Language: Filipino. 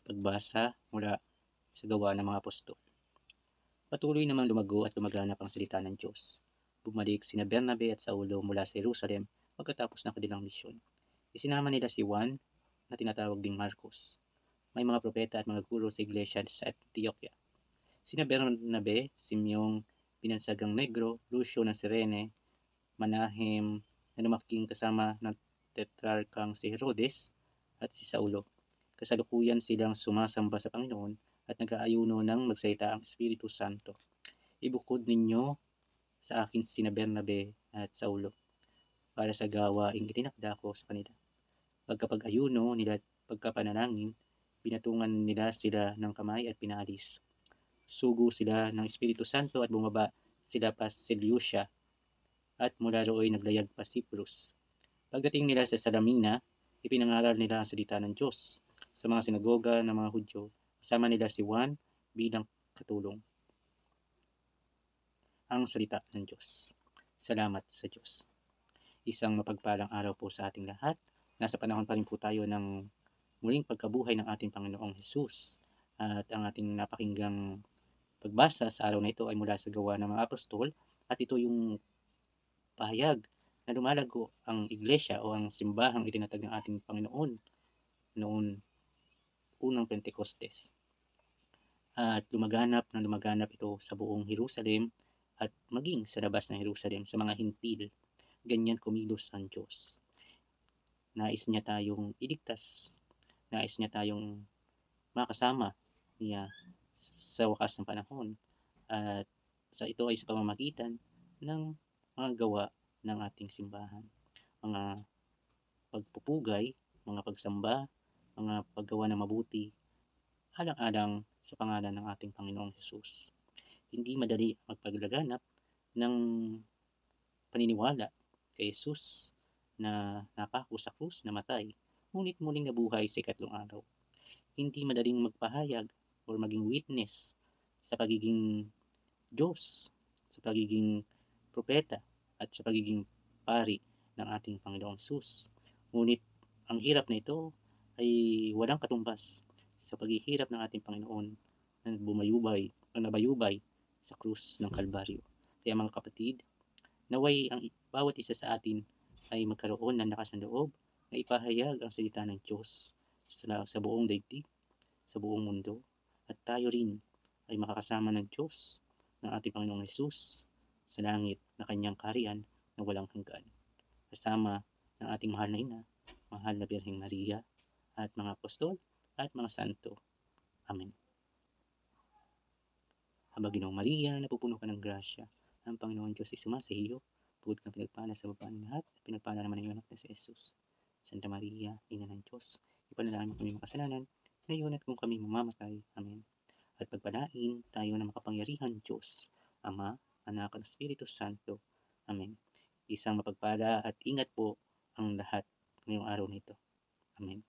Pagbasa mula sa Gawa ng mga Apostol. Patuloy namang lumago at lumaganap ang salita ng Diyos. Bumalik sina Bernabe at Saulo mula sa Jerusalem pagkatapos ng kanilang misyon. Isinama nila si Juan, na tinatawag ding Marcos. May mga propeta at mga guro sa iglesia sa Antioquia. Sina Bernabe, Simeong Binansagang Negro, Lucio ng Cirene, Manahem na lumaking kasama ng tetrarkang si Herodes, at si Saulo. Kasalukuyan silang sumasamba sa Panginoon at nag-aayuno ng magsalita ang Espiritu Santo. Ibukod ninyo sa akin sina Bernabe at Saulo para sa gawaing itinakda ko sa kanila. Pagkapag-ayuno nila at pagkapanalangin, binatungan nila sila ng kamay at pinaalis. Sugo sila ng Espiritu Santo at bumaba sila pa Seleucia at mula rooy naglayag pa Cyprus. Pagdating nila sa Salamina, ipinangaral nila ang salita ng Diyos sa mga sinagoga ng mga Hudyo. Kasama nila si Juan bilang katulong. Ang salita ng Diyos. Salamat sa Diyos. Isang mapagpalang araw po sa ating lahat. Nasa panahon pa rin po tayo ng muling pagkabuhay ng ating Panginoong Hesus. At ang ating napakinggang pagbasa sa araw na ito ay mula sa Gawa ng mga Apostol. At ito yung pahayag na lumalago ang iglesia o ang simbahang itinatag ng ating Panginoon noon unang Pentecostes. At lumaganap ito sa buong Jerusalem at maging sa labas ng Jerusalem sa mga hintil. Ganyan kumilos ang Diyos. Nais niya tayong iligtas. Nais niya tayong makasama niya sa wakas ng panahon. At ito ay sa pamamagitan ng mga gawa ng ating simbahan. Mga pagpupugay, mga pagsamba, mga paggawa ng mabuti, alang-alang sa pangalan ng ating Panginoong Hesus. Hindi madali magpaglaganap ng paniniwala kay Hesus na napako sa krus, namatay, ngunit muling nabuhay sa ikatlong araw. Hindi madaling magpahayag o maging witness sa pagiging Diyos, sa pagiging propeta, at sa pagiging pari ng ating Panginoong Hesus. Ngunit ang hirap na ito ay walang katumbas sa paghihirap ng ating Panginoon na nabayubay sa krus ng Kalbaryo. Kaya mga kapatid, naway ang bawat isa sa atin ay magkaroon ng lakas ng loob na ipahayag ang salita ng Diyos sa buong daigdig, sa buong mundo, at tayo rin ay makakasama ng Diyos, ng ating Panginoong Hesus, sa langit na kanyang kaharian na walang hanggan. Kasama ng ating mahal na ina, mahal na Birheng Maria, at mga apostol, at mga santo. Amen. Aba Ginoong Maria, napupuno ka ng grasya, ang Panginoon Diyos ay sumasa iyo. Bukod kang pinagpala sa babaeng lahat, at pinagpala naman ang iyong anak na si Jesus. Santa Maria, Ina ng Diyos, ipanalangin mo kami makasalanan, ngayon at kung kami mamamatay. Amen. At pagpalain tayo ng makapangyarihan Diyos, Ama, Anak at Espiritu Santo. Amen. Isang mapagpala at ingat po ang lahat ngayong araw na ito. Amen.